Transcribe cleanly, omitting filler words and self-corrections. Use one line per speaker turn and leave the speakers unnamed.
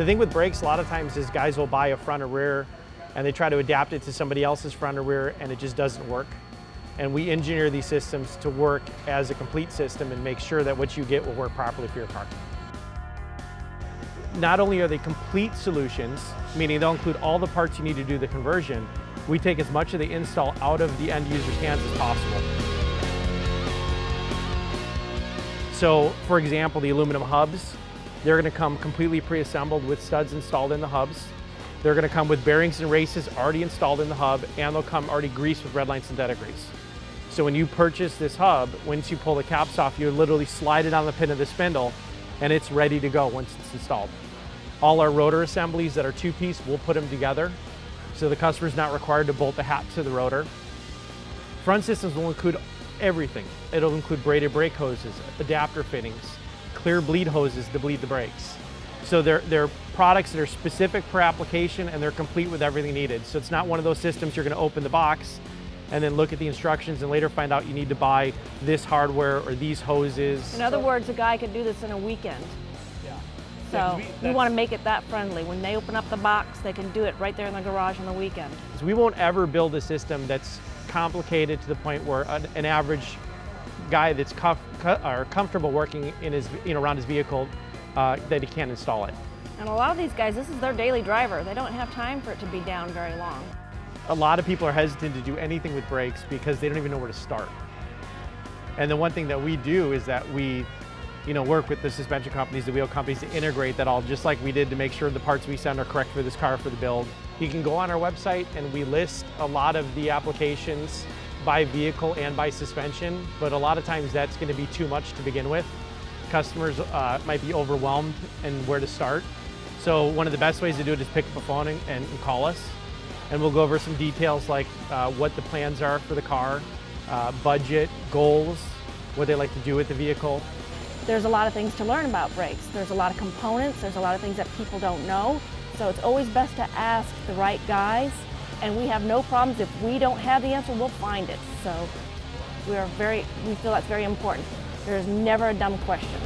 thing with brakes, a lot of times is guys will buy a front or rear and they try to adapt it to somebody else's front or rear and it just doesn't work. And we engineer these systems to work as a complete system and make sure that what you get will work properly for your car. Not only are they complete solutions, meaning they'll include all the parts you need to do the conversion, we take as much of the install out of the end user's hands as possible. So, for example, the aluminum hubs, they're going to come completely pre-assembled with studs installed in the hubs. They're going to come with bearings and races already installed in the hub, and they'll come already greased with Redline synthetic grease. So when you purchase this hub, once you pull the caps off, you literally slide it on the pin of the spindle, and it's ready to go once it's installed. All our rotor assemblies that are two-piece, we'll put them together, so the customer's not required to bolt the hat to the rotor. Front systems will include everything. It'll include braided brake hoses, adapter fittings, clear bleed hoses to bleed the brakes. So they're products that are specific per application and they're complete with everything needed. So it's not one of those systems you're going to open the box and then look at the instructions and later find out you need to buy this hardware or these hoses.
In other words, a guy could do this in a weekend.
Yeah.
So we want to make it that friendly. When they open up the box, they can do it right there in the garage on the weekend.
So we won't ever build a system that's complicated to the point where an average guy that's comfortable working in his, around his vehicle, that he can't install it.
And a lot of these guys, this is their daily driver. They don't have time for it to be down very long.
A lot of people are hesitant to do anything with brakes because they don't even know where to start. And the one thing that we do is that we work with the suspension companies, the wheel companies to integrate that all just like we did to make sure the parts we send are correct for this car for the build. You can go on our website and we list a lot of the applications by vehicle and by suspension, but a lot of times that's going to be too much to begin with. Customers might be overwhelmed in where to start. So one of the best ways to do it is pick up a phone and call us. And we'll go over some details like what the plans are for the car, budget, goals, what they like to do with the vehicle.
There's a lot of things to learn about brakes. There's a lot of components. There's a lot of things that people don't know. So it's always best to ask the right guys. And we have no problems. If we don't have the answer, we'll find it. So we feel that's very important. There's never a dumb question.